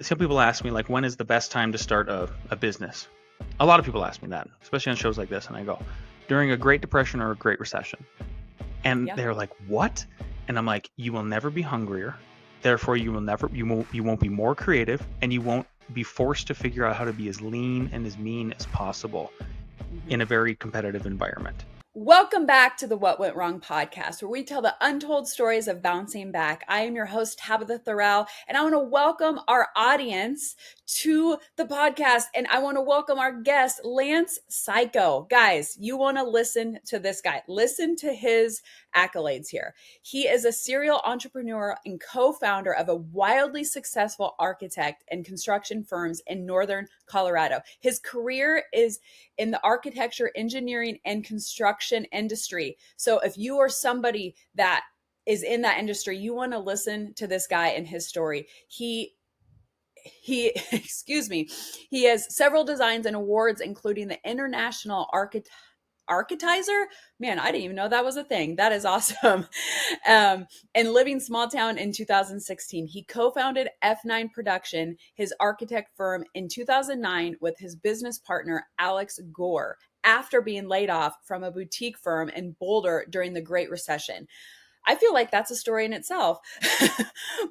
some people ask me, like, when is the best time to start a business? A lot of people ask me that, especially on shows like this. And I go, during a Great Depression or a Great Recession. And Yeah. they're like, what? And I'm like, you will never be hungrier. Therefore, you won't be more creative, and you won't be forced to figure out how to be as lean and as mean as possible in a very competitive environment. Welcome back to the What Went Wrong podcast, where we tell the untold stories of bouncing back. I am your host, Tabitha Thorell, and I want to welcome our audience to the podcast. And I want to welcome our guest, Lance Cayko. Guys, you want to listen to this guy. Listen to his accolades here. He is a serial entrepreneur and co-founder of a wildly successful architect and construction firms in Northern Colorado. His career is in the architecture, engineering, and construction industry. So if you are somebody that is in that industry, you want to listen to this guy and his story. He excuse me, he has several designs and awards, including the International Architizer. Man, I didn't even know that was a thing. That is awesome. And Living Small Town in 2016. He co-founded F9 Production, his architect firm, in 2009 with his business partner, Alex Gore, after being laid off from a boutique firm in Boulder during the Great Recession. I feel like that's a story in itself.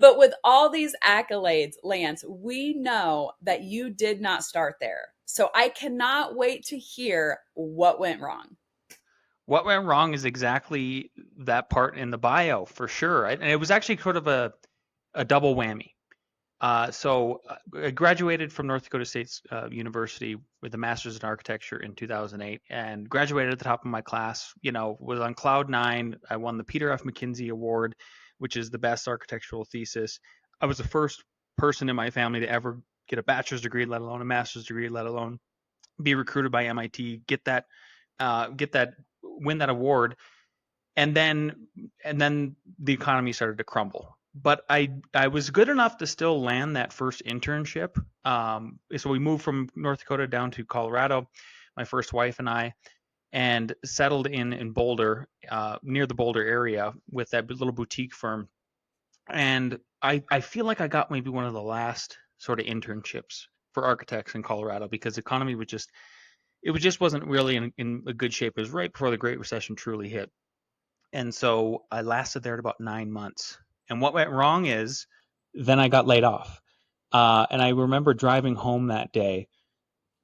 But with all these accolades, Lance, we know that you did not start there. So I cannot wait to hear what went wrong. What went wrong is exactly that part in the bio, for sure. And it was actually sort of a double whammy. So I graduated from North Dakota State University with a master's in architecture in 2008, and graduated at the top of my class. Was on cloud nine. I won the Peter F. McKinsey Award, which is the best architectural thesis. I was the first person in my family to ever get a bachelor's degree, let alone a master's degree, let alone be recruited by MIT, win that award, and then the economy started to crumble. But I was good enough to still land that first internship. So we moved from North Dakota down to Colorado, my first wife and I, and settled in Boulder, near the Boulder area, with that little boutique firm. And I feel like I got maybe one of the last sort of internships for architects in Colorado, because the economy wasn't really in a good shape. It was right before the Great Recession truly hit. And so I lasted there at about 9 months. And what went wrong is then I got laid off. And I remember driving home that day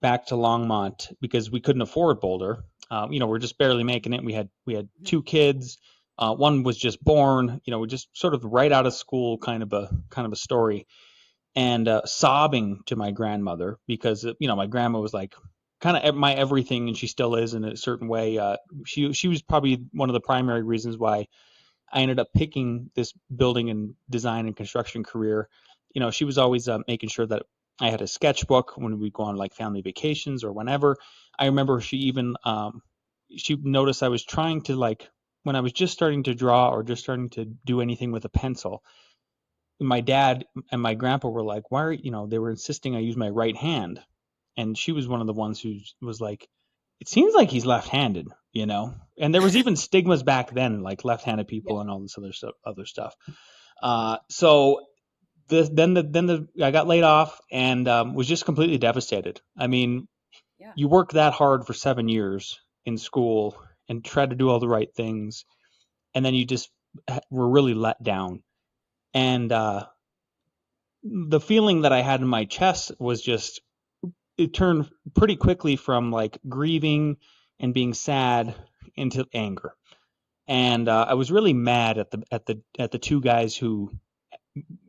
back to Longmont because we couldn't afford Boulder. We're just barely making it. We had two kids. One was just born. We're just sort of right out of school, kind of a story. And sobbing to my grandmother because my grandma was like kind of my everything, and she still is in a certain way. She was probably one of the primary reasons why I ended up picking this building and design and construction career. She was always making sure that I had a sketchbook when we go on like family vacations or whenever. I remember she even she noticed I was trying to, like, when I was just starting to draw or just starting to do anything with a pencil, my dad and my grandpa were like, why are they were insisting I use my right hand. And she was one of the ones who was like, it seems like he's left-handed, and there was even stigmas back then, like left-handed people and all this other stuff. So I got laid off and was just completely devastated. I mean, you work that hard for 7 years in school and try to do all the right things, and then you just were really let down. And the feeling that I had in my chest was just, it turned pretty quickly from like grieving and being sad into anger. And I was really mad at the two guys who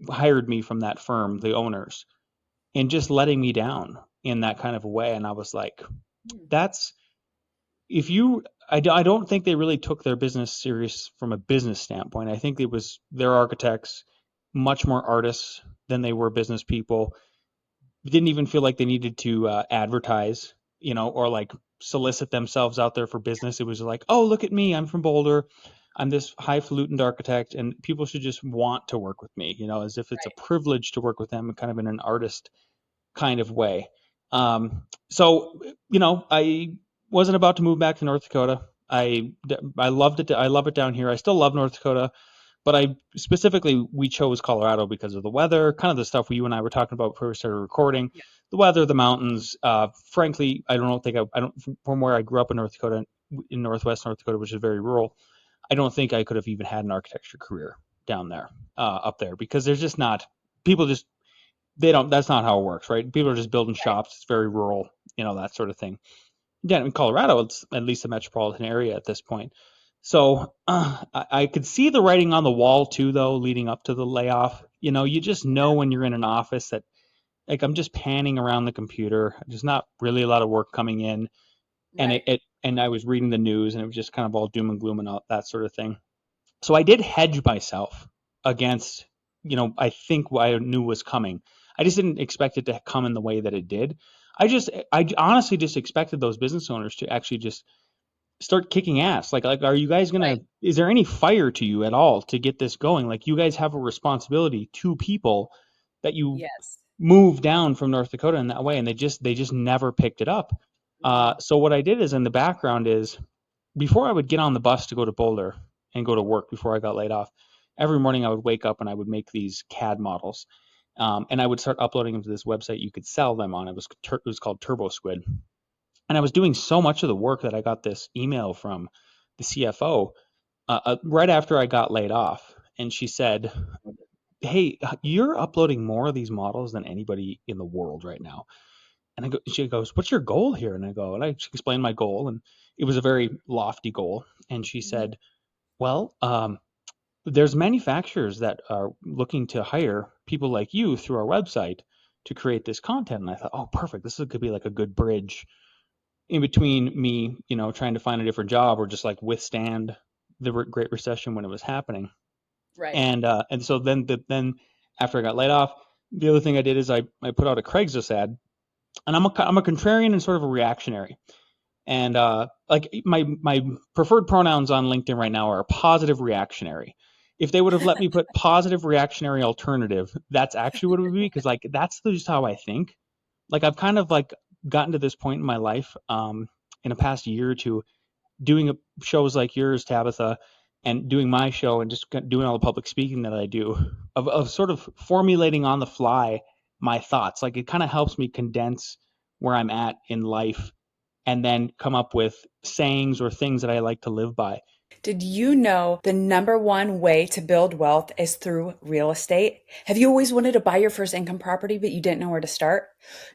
hired me from that firm, the owners, and just letting me down in that kind of a way. And I was like, I don't think they really took their business serious from a business standpoint. I think they're architects, much more artists than they were business people. Didn't even feel like they needed to advertise, or like solicit themselves out there for business. It was like, oh, look at me, I'm from Boulder, I'm this highfalutin architect, and people should just want to work with me, as if it's a privilege to work with them, kind of in an artist kind of way. So I wasn't about to move back to North Dakota. I loved it. I love it down here. I still love North Dakota, But we chose Colorado because of the weather, kind of the stuff you and I were talking about before we started recording. Yeah. The weather, the mountains. Frankly, I don't think I don't from where I grew up in North Dakota, in Northwest North Dakota, which is very rural. I don't think I could have even had an architecture career down there, up there, because there's just not people just they don't. That's not how it works, right? People are just building Right. shops. It's very rural, that sort of thing. Yeah, in Colorado, it's at least a metropolitan area at this point. So I could see the writing on the wall too, though, leading up to the layoff. You just know when you're in an office that, like, I'm just panning around the computer. There's not really a lot of work coming in, and Right. and I was reading the news, and it was just kind of all doom and gloom and all that sort of thing. So I did hedge myself against, I think what I knew was coming. I just didn't expect it to come in the way that it did. I honestly just expected those business owners to actually just start kicking ass. Like, are you guys Right. is there any fire to you at all to get this going? Like, you guys have a responsibility to people that you Yes. move down from North Dakota in that way. And they just never picked it up. Wow. So what I did is, in the background, is before I would get on the bus to go to Boulder and go to work before I got laid off, every morning I would wake up and I would make these CAD models. And I would start uploading them to this website you could sell them on. It was called Turbo Squid. And I was doing so much of the work that I got this email from the CFO right after I got laid off. And she said, "Hey, you're uploading more of these models than anybody in the world right now." And she goes, "What's your goal here?" And I explained my goal, and it was a very lofty goal. And she Mhm. said, "Well, there's manufacturers that are looking to hire people like you through our website to create this content." And I thought, "Oh, perfect. Could be like a good bridge in between me, trying to find a different job, or just like withstand the Great Recession when it was happening." Right. And so then after I got laid off, the other thing I did is I put out a Craigslist ad, and I'm a contrarian and sort of a reactionary. And like, my preferred pronouns on LinkedIn right now are positive reactionary. If they would have let me put positive reactionary alternative, that's actually what it would be, because, like, that's just how I think. Like, I've kind of, like, gotten to this point in my life, in the past year or two, doing shows like yours, Tabitha, and doing my show, and just doing all the public speaking that I do, of sort of formulating on the fly my thoughts. Like, it kind of helps me condense where I'm at in life, and then come up with sayings or things that I like to live by. Did you know the number one way to build wealth is through real estate? Have you always wanted to buy your first income property, but you didn't know where to start?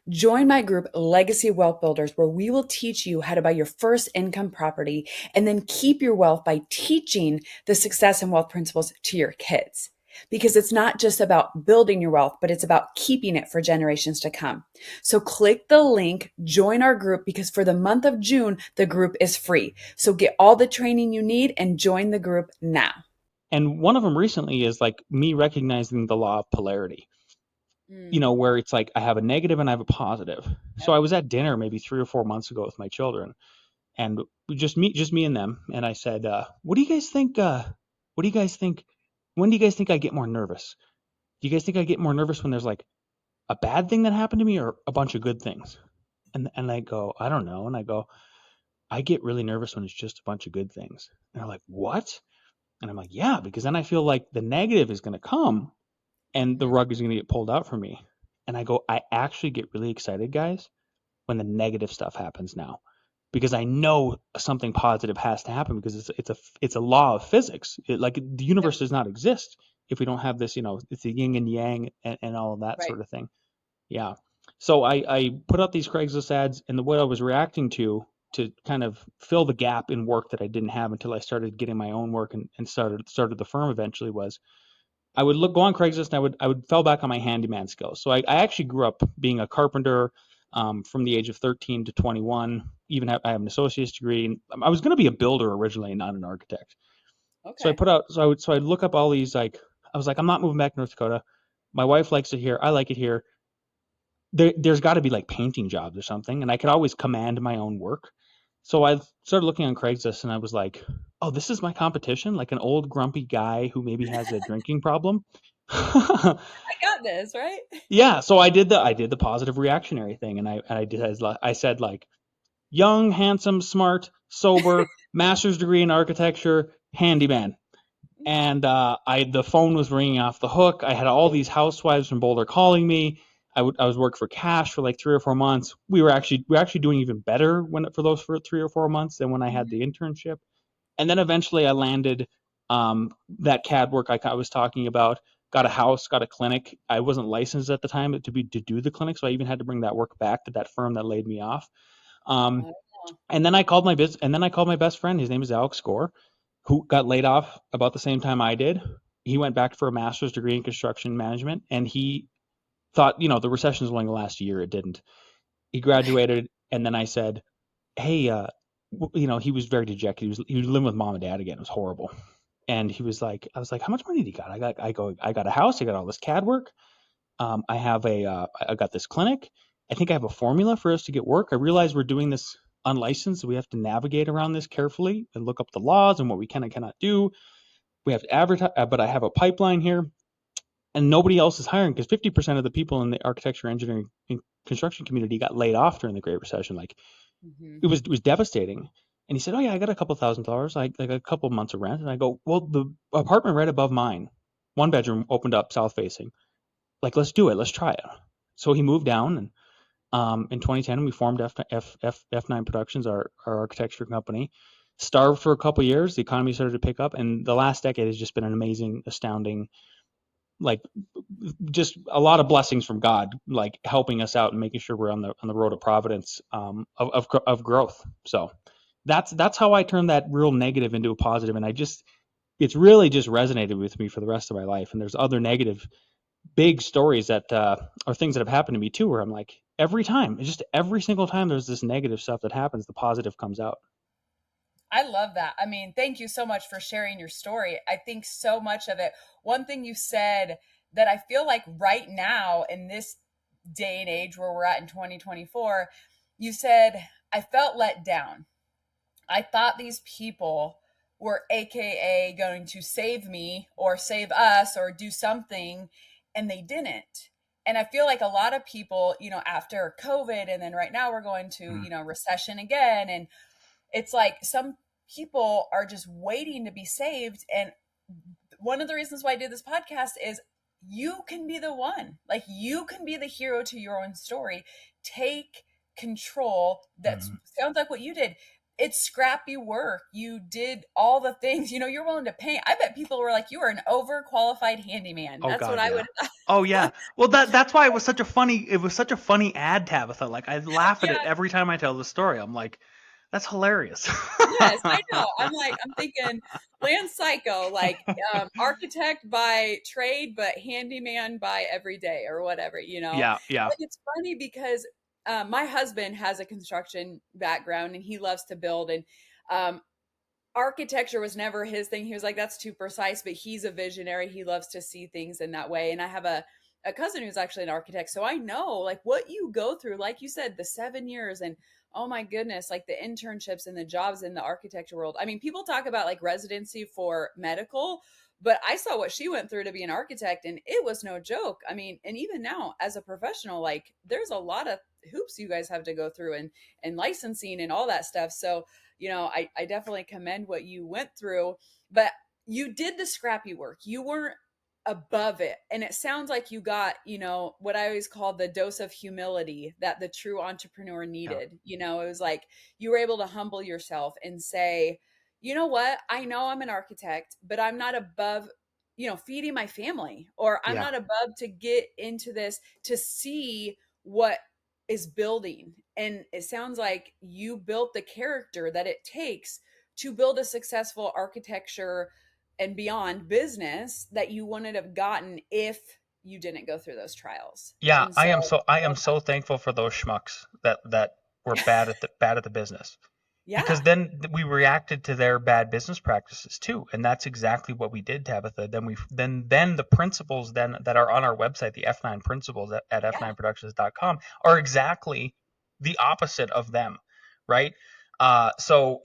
Join my group, Legacy Wealth Builders, where we will teach you how to buy your first income property and then keep your wealth by teaching the success and wealth principles to your kids. Because it's not just about building your wealth, but it's about keeping it for generations to come. So click the link, join our group, because for the month of June, the group is free. So get all the training you need and join the group now. And one of them recently is, like, me recognizing the law of polarity, Mm, where it's like I have a negative and I have a positive. So yep. I was at dinner maybe 3 or 4 months ago with my children, and just me and them. And I said, "What do you guys think? What do you guys think? When do you guys think I get more nervous? Do you guys think I get more nervous when there's, like, a bad thing that happened to me, or a bunch of good things?" And I go, "I don't know." And I go, "I get really nervous when it's just a bunch of good things." And they're like, "What?" And I'm like, "Yeah, because then I feel like the negative is going to come, and the Mhm. rug is going to get pulled out from me." And I go, "I actually get really excited, guys, when the negative stuff happens now, because I know something positive has to happen, because it's a law of physics. Like, the Yep. universe does not exist if we don't have this. It's the yin and yang, and all of that Right. sort of thing." Yeah. So I put out these Craigslist ads, and the way I was reacting to kind of fill the gap in work that I didn't have until I started getting my own work, and started the firm eventually, was I would go on Craigslist, and I would fell back on my handyman skills. So I actually grew up being a carpenter, from the age of 13 to 21. I have an associate's degree. And I was going to be a builder originally, not an architect. So I Okay. put out so I'd look up all these, like, I was like, I'm not moving back to North Dakota. My wife likes it here. I like it here. There's got to be, like, painting jobs or something, and I could always command my own work. So I started looking on Craigslist, and I was like, "Oh, this is my competition, like an old grumpy guy who maybe has a drinking problem." I got this, right? Yeah, so I did the positive reactionary thing, and I said, like, young, handsome, smart, sober, master's degree in architecture, handyman. And the phone was ringing off the hook. I had all these housewives from Boulder calling me. I was working for cash for like 3 or 4 months. We were actually doing even better for 3 or 4 months than when I had the internship. And then eventually I landed that CAD work I was talking about. Got a house, got a clinic. I wasn't licensed at the time to do the clinic, so I even had to bring that work back to that firm that laid me off. Um, Oh, and then I called my best friend. His name is Alex Gore, who got laid off about the same time I did. He went back for a master's degree in construction management, and he thought, the recession was only going to last a year. It didn't. He graduated, and then I said, "Hey, he was very dejected. He was living with mom and dad again. It was horrible." And I was like, "How much money do you got?" I got a house. I got all this CAD work. I got this clinic. I think I have a formula for us to get work. I realize we're doing this unlicensed. So we have to navigate around this carefully and look up the laws and what we can and cannot do. We have to advertise, but I have a pipeline here, and nobody else is hiring because 50% of the people in the architecture, engineering, and construction community got laid off during the Great Recession. Like mm-hmm. it was devastating. And he said, "Oh yeah, I got a couple $1,000, like a couple months of rent." And I go, "Well, the apartment right above mine, one bedroom, opened up south facing. Like, let's do it. Let's try it." So he moved down, and in 2010 we formed F9 Productions, our architecture company. Starved for a couple years. The economy started to pick up, and the last decade has just been an amazing, astounding, like, just a lot of blessings from God, like helping us out and making sure we're on the road of providence, of growth. So that's how I turned that real negative into a positive, and it's really just resonated with me for the rest of my life. And there's other negative big stories that are things that have happened to me too, where I'm like, every single time there's this negative stuff that happens, the positive comes out. I love that. I mean, thank you so much for sharing your story. I think so much of it. One thing you said that I feel like right now in this day and age where we're at in 2024, you said, I felt let down. I thought these people were AKA going to save me or save us or do something, and they didn't. And I feel like a lot of people, after COVID, and then right now we're going to, Mm. recession again. And it's like some people are just waiting to be saved. And one of the reasons why I did this podcast is you can be the one. Like, you can be the hero to your own story. Take control. That Mm. sounds like what you did. It's scrappy work. You did all the things. You're willing to paint. I bet people were like, you are an overqualified handyman. Oh That's what God, I yeah. would. Oh yeah. Well, that's why it was such a funny ad, Tabitha. Like, I laugh at Yeah. it every time I tell the story. I'm like, that's hilarious. Yes, I know. I'm thinking land psycho, like architect by trade, but handyman by every day or whatever. Yeah, yeah. But it's funny because my husband has a construction background and he loves to build, and um, architecture was never his thing. He was like, that's too precise, but he's a visionary. He loves to see things in that way. And I have a cousin who's actually an architect. So I know like what you go through, like you said, the 7 years and oh my goodness, like the internships and the jobs in the architecture world. I mean, people talk about like residency for medical, but I saw what she went through to be an architect and it was no joke. I mean, and even now as a professional, like there's a lot of hoops you guys have to go through and licensing and all that stuff. So I definitely commend what you went through, but you did the scrappy work. You weren't above it. And it sounds like you got, what I always call the dose of humility that the true entrepreneur Yeah. needed. It was like you were able to humble yourself and say, you know what? I know I'm an architect, but I'm not above, feeding my family, or I'm Yeah. not above to get into this to see what is building. And it sounds like you built the character that it takes to build a successful architecture and beyond business that you wouldn't have gotten if you didn't go through those trials. Yeah, And I so am so I I am love so thankful for those schmucks that were that. bad at the business. Because Yeah. then we reacted to their bad business practices too, and that's exactly what we did, Tabitha. Then the principles then that are on our website, the F9 principles at Yeah. f9productions.com, are exactly the opposite of them, right? So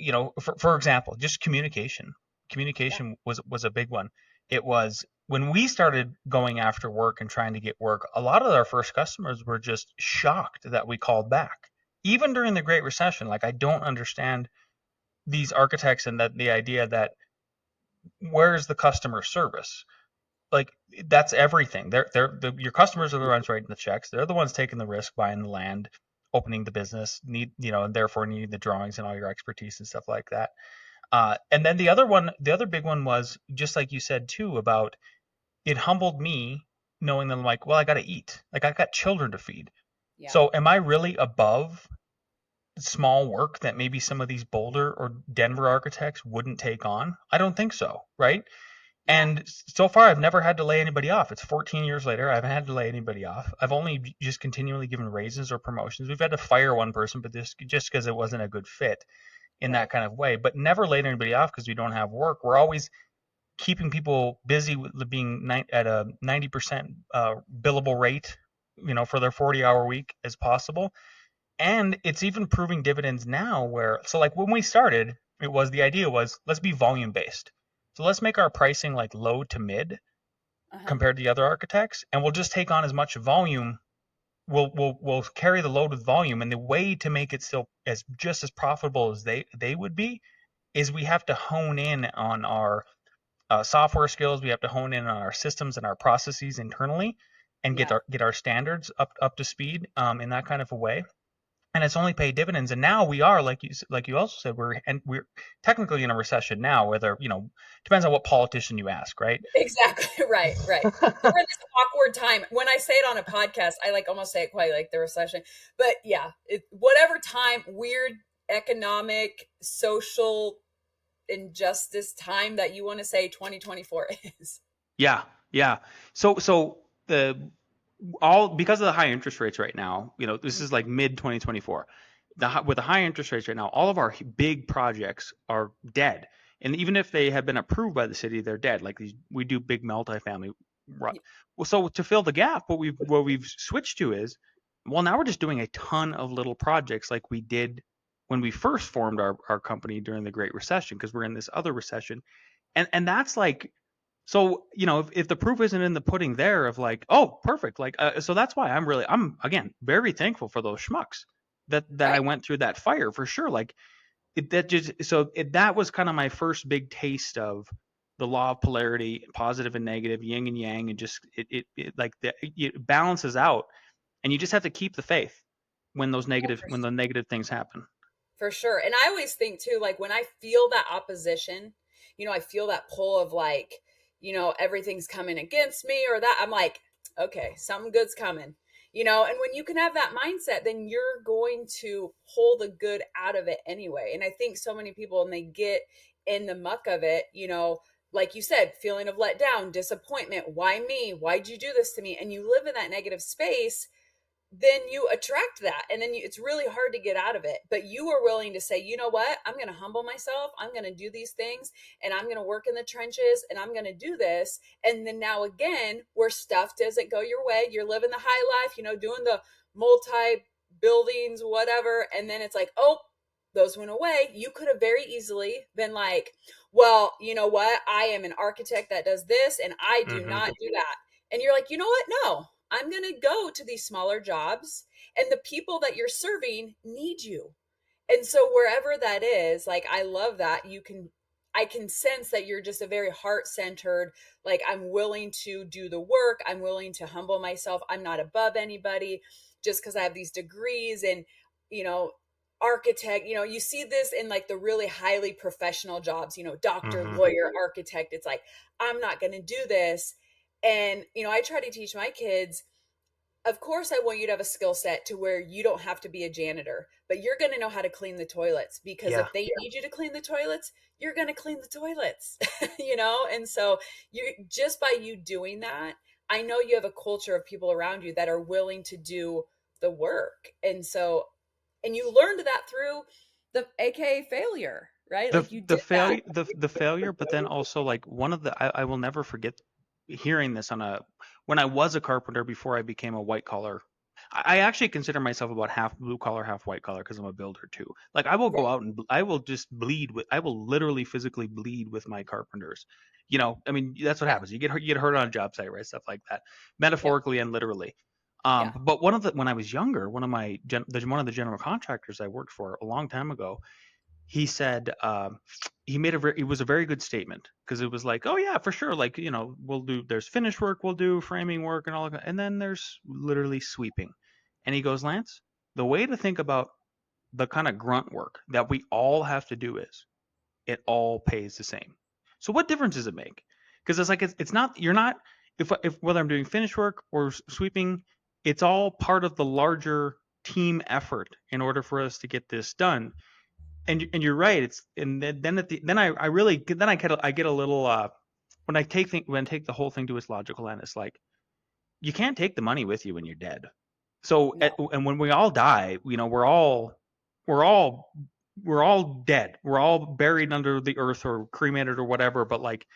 for example, just communication. Yeah. Communication was a big one. It was when we started going after work and trying to get work. A lot of our first customers were just shocked that we called back even during the Great Recession. Like, I don't understand these architects and that the idea that where's the customer service? Like that's everything. Your customers are the ones writing the checks. They're the ones taking the risk, buying the land, opening the business, and therefore need the drawings and all your expertise and stuff like that. And then the other big one was just like you said too about it humbled me knowing that I'm like, well, I got to eat. Like I got children to feed. Yeah. So am I really above small work that maybe some of these Boulder or Denver architects wouldn't take on? I don't think so, right? Yeah. And so far, I've never had to lay anybody off. It's 14 years later. I haven't had to lay anybody off. I've only just continually given raises or promotions. We've had to fire one person, but this just because it wasn't a good fit in that Right. kind of way. But never laid anybody off because we don't have work. We're always keeping people busy with being at a 90% billable rate, for their 40-hour week as possible. And it's even proving dividends now where, so like when we started, the idea was let's be volume based. So let's make our pricing like low to mid Uh-huh. compared to the other architects, and we'll just take on as much volume. We'll carry the load with volume, and the way to make it still as just as profitable as they would be is we have to hone in on our software skills. We have to hone in on our systems and our processes internally, and Yeah. get our standards up to speed in that kind of a way. And it's only paid dividends. And now we are, like you also said, we're technically in a recession now. Whether depends on what politician you ask, right? Exactly. Right. Right. We're in this awkward time. When I say it on a podcast, I like almost say it quite like the recession. But yeah, whatever time, weird economic, social injustice time that you want to say 2024 is. Yeah, yeah. So the all because of the high interest rates right now, this is like mid 2024. With the high interest rates right now, all of our big projects are dead. And even if they have been approved by the city, they're dead. Like we do big multifamily. Well, so to fill the gap, what we've switched to is, well, now we're just doing a ton of little projects like we did when we first formed our company during the Great Recession, because we're in this other recession. And that's like, so, if the proof isn't in the pudding there of like, oh, perfect. Like, so that's why I'm again, very thankful for those schmucks that I Right. went through that fire for sure. Like that was kind of my first big taste of the law of polarity, positive and negative, yin and yang, and just it balances out, and you just have to keep the faith when the negative things happen. For sure. And I always think too, like when I feel that opposition, I feel that pull of like, everything's coming against me or that, I'm like, okay, something good's coming. And when you can have that mindset, then you're going to pull the good out of it anyway. And I think so many people, and they get in the muck of it, like you said, feeling of let down, disappointment. Why me? Why'd you do this to me? And you live in that negative space, then you attract that, and then it's really hard to get out of it. But you are willing to say, you know what, I'm going to humble myself, I'm going to do these things, and I'm going to work in the trenches, and I'm going to do this. And then now again, where stuff doesn't go your way, you're living the high life, doing the multi buildings, whatever, and then it's like, oh, those went away. You could have very easily been like, well, you know what, I am an architect that does this, and I do Hmm. not do that. And you're like, you know what, no, I'm going to go to these smaller jobs, and the people that you're serving need you. And so wherever that is, like, I love that I can sense that you're just a very heart centered, like, I'm willing to do the work. I'm willing to humble myself. I'm not above anybody just because I have these degrees and, you know, architect, you see this in like the really highly professional jobs, doctor, Hmm. lawyer, architect. It's like, I'm not going to do this. And, I try to teach my kids, of course, I want you to have a skill set to where you don't have to be a janitor, but you're going to know how to clean the toilets, because Yeah. if they need you to clean the toilets, you're going to clean the toilets, And so just by you doing that, I know you have a culture of people around you that are willing to do the work. And you learned that through the AKA failure, right? the Like you the did that. failure the failure, but then also like one of the I will never forget hearing this when I was a carpenter before I became a white collar. I actually consider myself about half blue collar, half white collar because I'm a builder too. Like I will go Right. out and I will just I will literally physically bleed with my carpenters. I mean that's what Yeah. happens. You get hurt on a job site, right? Stuff like that, Yeah. metaphorically and literally. Yeah. But when I was younger, one of the general contractors I worked for a long time ago, he said, it was a very good statement, because it was like, oh yeah, for sure, like, there's finish work, we'll do framing work and all of that, and then there's literally sweeping. And he goes, Lance, the way to think about the kind of grunt work that we all have to do is, it all pays the same. So what difference does it make? Because it's like, it's not, you're not, if whether I'm doing finish work or sweeping, it's all part of the larger team effort in order for us to get this done. And you're right. It's and then at the then I really then I get a little, when I take the whole thing to its logical end. It's like, you can't take the money with you when you're dead. So No. and when we all die, we're all we're all dead. We're all buried under the earth or cremated or whatever. But like,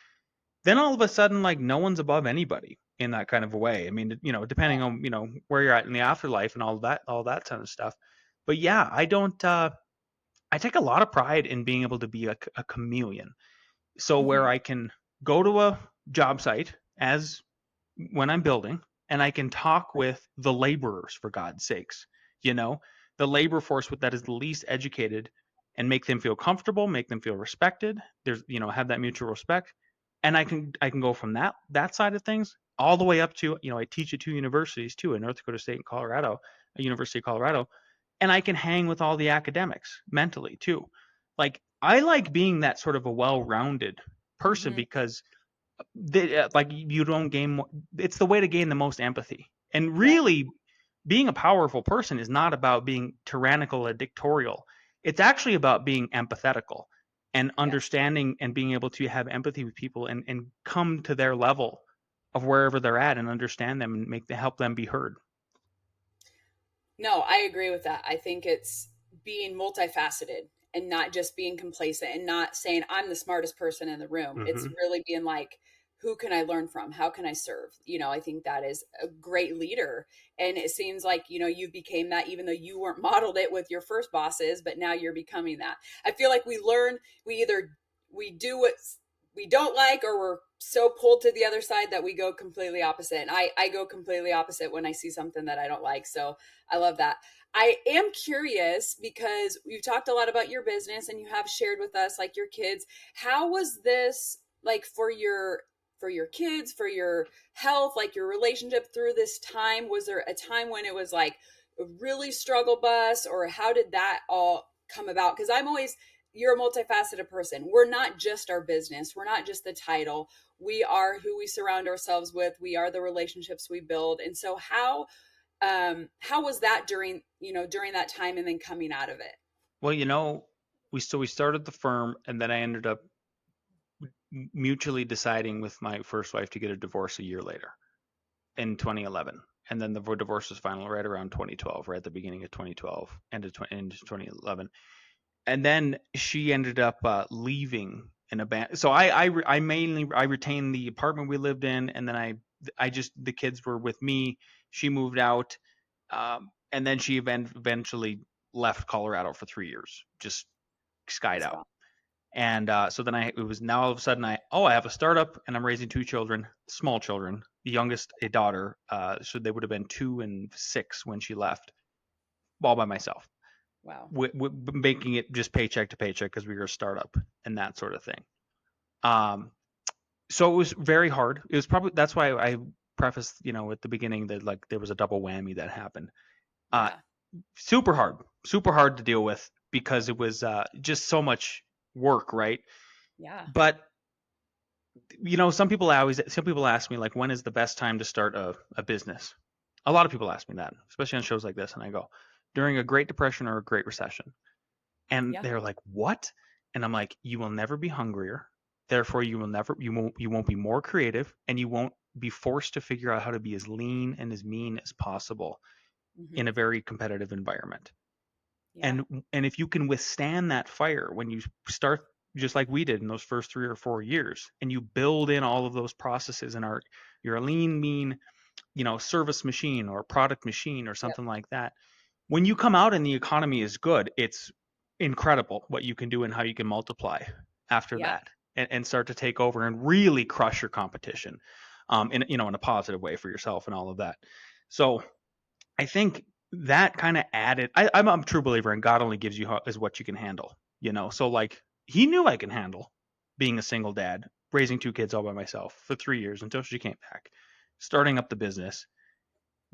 then all of a sudden, like, no one's above anybody in that kind of a way. I mean, depending on where you're at in the afterlife and all that kind of stuff. But yeah, I don't. I take a lot of pride in being able to be a chameleon. So where Hmm. I can go to a job site as when I'm building, and I can talk with the laborers, for God's sakes, you know, the labor force that is the least educated, and make them feel comfortable, make them feel respected. There's, have that mutual respect. And I can go from that side of things all the way up to, I teach at two universities too, in North Dakota State and Colorado, a University of Colorado, and I can hang with all the academics mentally too. Like, I like being that sort of a well-rounded person, Hmm. because like, you don't gain, it's the way to gain the most empathy. And Yeah. really, being a powerful person is not about being tyrannical or dictatorial. It's actually about being empathetical and Yes. understanding and being able to have empathy with people, and come to their level of wherever they're at, and understand them and help them be heard. No, I agree with that. I think it's being multifaceted and not just being complacent and not saying I'm the smartest person in the room. It's Hmm. really being like, who can I learn from? How can I serve? I think that is a great leader. And it seems like, you became that even though you weren't modeled it with your first bosses, but now you're becoming that. I feel like we do what we don't like, or we're so pulled to the other side that we go completely opposite. And I go completely opposite when I see something that I don't like. So I love that. I am curious because you've talked a lot about your business and you have shared with us like your kids. How was this like for your kids, for your health, like your relationship through this time? Was there a time when it was like a really struggle bus, or how did that all come about? Because I'm always you're a multifaceted person. We're not just our business. We're not just the title. We are who we surround ourselves with. We are the relationships we build. And so how was that during that time and then coming out of it? Well, we started the firm, and then I ended up mutually deciding with my first wife to get a divorce a year later, in 2011. And then the divorce was final right around 2012, right at the beginning of 2012, end of 2011. And then she ended up leaving in a band. So I retained the apartment we lived in, and then I just the kids were with me. She moved out, and then she eventually left Colorado for 3 years, just skied That's out. wrong. And so then it was now all of a sudden, I have a startup, and I'm raising two children, small children. The youngest, a daughter, so they would have been 2 and 6 when she left, all by myself, Wow. making it just paycheck to paycheck, because we were a startup and that sort of thing. Um, so it was very hard. It was probably That's why I prefaced, at the beginning, that like there was a double whammy that happened. Uh, Yeah. super hard to deal with, because it was just so much work, right? Yeah. But some people ask me, like, when is the best time to start a business? A lot of people ask me that, especially on shows like this, and I go, during a Great Depression or a Great Recession. And Yeah. they're like, what? And I'm like, you will never be hungrier. Therefore, you won't be more creative, and you won't be forced to figure out how to be as lean and as mean as possible Hmm. in a very competitive environment. Yeah. And if you can withstand that fire when you start, just like we did in those first 3 or 4 years, and you build in all of those processes, and you're a lean, mean, service machine or product machine or Yep. something like that. When you come out and the economy is good, it's incredible what you can do and how you can multiply after Yeah. that, and start to take over and really crush your competition, in a positive way for yourself and all of that. So I think that kind of added. I'm a true believer in God only gives you is what you can handle. So like he knew I can handle being a single dad, raising two kids all by myself for 3 years until she came back, starting up the business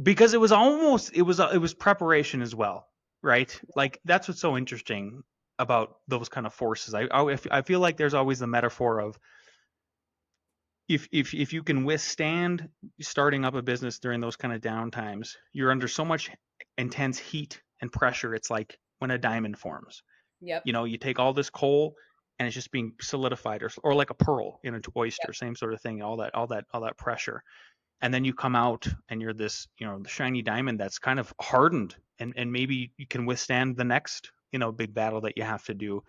because it was preparation as well, right? Like that's what's so interesting about those kind of forces. I feel like there's always the metaphor of if you can withstand starting up a business during those kind of down times, you're under so much intense heat and pressure. It's like when a diamond forms. Yep. You take all this coal and it's just being solidified, or like a pearl in an oyster, Yep. same sort of thing. All that pressure, and then you come out and you're this, the shiny diamond that's kind of hardened, and maybe you can withstand the next, big battle that you have to do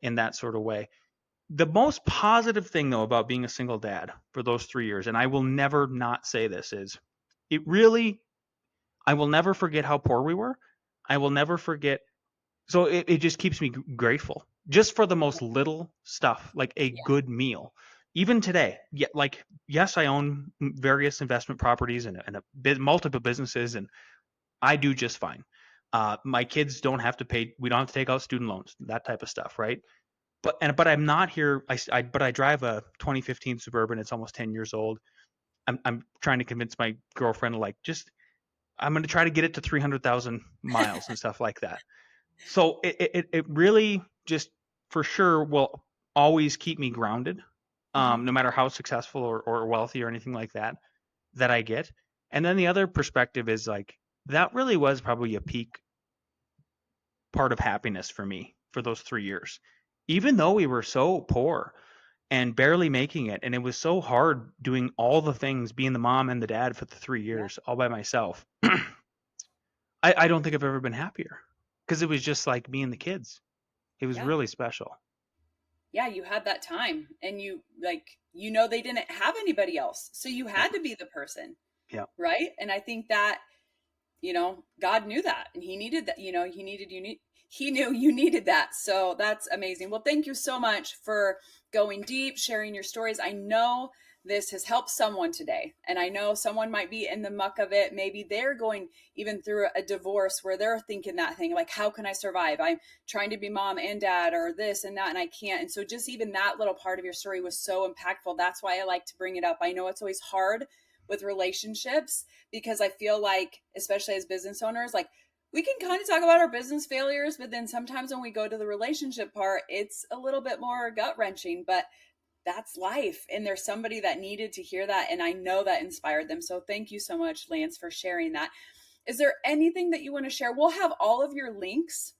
in that sort of way. The most positive thing though about being a single dad for those 3 years, and I will never not say this, is it really, I will never forget how poor we were. I will never forget. So it just keeps me grateful just for the most little stuff, like a Yeah. good meal. Even today, yeah, like yes, I own various investment properties and multiple businesses, and I do just fine. My kids don't have to pay. We don't have to take out student loans, that type of stuff, right? But I'm not here. But I drive a 2015 Suburban. It's almost 10 years old. I'm trying to convince my girlfriend to like just I'm going to try to get it to 300,000 miles and stuff like that. So it really just for sure will always keep me grounded, Hmm. no matter how successful or wealthy or anything like that I get. And then the other perspective is like that really was probably a peak part of happiness for me for those 3 years. Even though we were so poor and barely making it, and it was so hard doing all the things, being the mom and the dad for the three Yeah. years all by myself. I don't think I've ever been happier because it was just like me and the kids. It was Yeah. really special. Yeah. You had that time and they didn't have anybody else. So you Yeah. had to be the person. Yeah. Right. And I think that, God knew that and he needed that, he knew you needed that. So that's amazing. Well, thank you so much for going deep, sharing your stories. I know this has helped someone today. And I know someone might be in the muck of it. Maybe they're going even through a divorce where they're thinking that thing like, how can I survive? I'm trying to be mom and dad or this and that, and I can't. And so just even that little part of your story was so impactful. That's why I like to bring it up. I know it's always hard with relationships because I feel like, especially as business owners, like we can kind of talk about our business failures, but then sometimes when we go to the relationship part, it's a little bit more gut wrenching, but that's life. And there's somebody that needed to hear that. And I know that inspired them. So thank you so much, Lance, for sharing that. Is there anything that you want to share? We'll have all of your links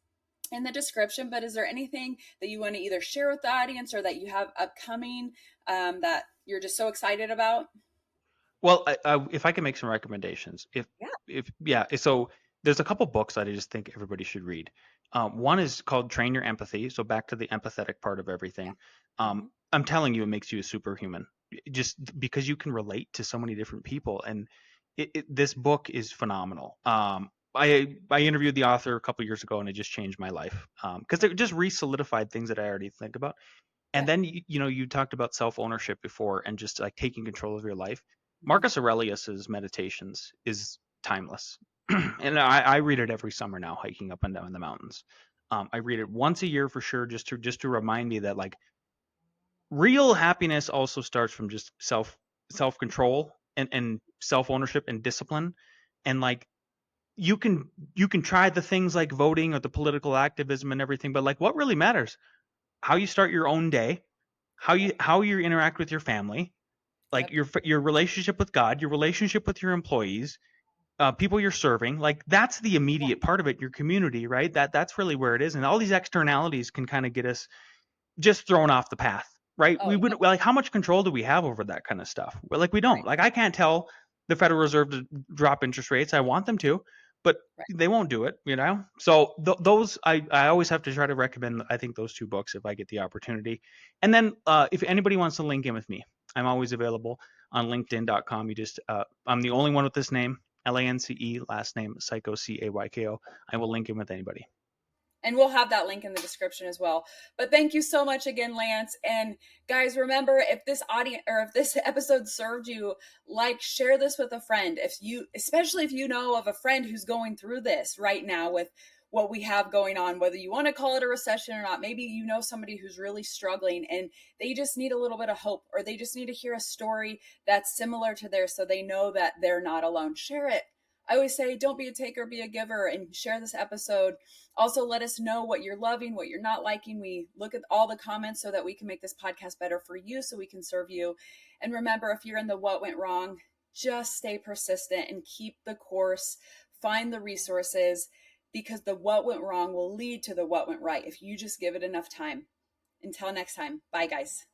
in the description, but is there anything that you want to either share with the audience or that you have upcoming that you're just so excited about? Well, if I can make some recommendations, Yeah. if yeah, so there's a couple books that I just think everybody should read. One is called Train Your Empathy, so back to the empathetic part of Yeah. everything. Hmm. I'm telling you, it makes you a superhuman, just because you can relate to so many different people, and this book is phenomenal. I interviewed the author a couple years ago, and it just changed my life because it just re-solidified things that I already think about. And Yeah. then you talked about self ownership before and just like taking control of your life. Hmm. Marcus Aurelius's Meditations is timeless, and I read it every summer now, hiking up and down the mountains. I read it once a year for sure, just to remind me that like real happiness also starts from just self control and self ownership and discipline, and like you can you can try the things like voting or the political activism and everything, but like what really matters, how you start your own day, Yep. how you interact with your family, like Yep. your relationship with God, your relationship with your employees, people you're serving. Like that's the Yeah. immediate part of it. Your community, right? That's really where it is. And all these externalities can kind of get us just thrown off the path, right? Oh, We no. would like how much control do we have over that kind of stuff? Well, like we don't. Right. Like I can't tell the Federal Reserve to drop interest rates. I want them to, but Right. they won't do it. So those I always have to try to recommend. I think those two books if I get the opportunity. And then if anybody wants to link in with me, I'm always available on LinkedIn.com. You just I'm the only one with this name. Lance, last name Cayko, Cayko. I will link in with anybody. And we'll have that link in the description as well. But thank you so much again, Lance. And guys, remember if this audience or if this episode served you, like share this with a friend. Especially if you know of a friend who's going through this right now what we have going on, whether you want to call it a recession or not. Maybe you know somebody who's really struggling and they just need a little bit of hope, or they just need to hear a story that's similar to theirs so they know that they're not alone. Share it. I always say, don't be a taker, be a giver, and share this episode. Also, let us know what you're loving, what you're not liking. We look at all the comments so that we can make this podcast better for you, so we can serve you. And remember, if you're in the what went wrong, just stay persistent and keep the course. Find the resources, because the what went wrong will lead to the what went right if you just give it enough time. Until next time, bye guys.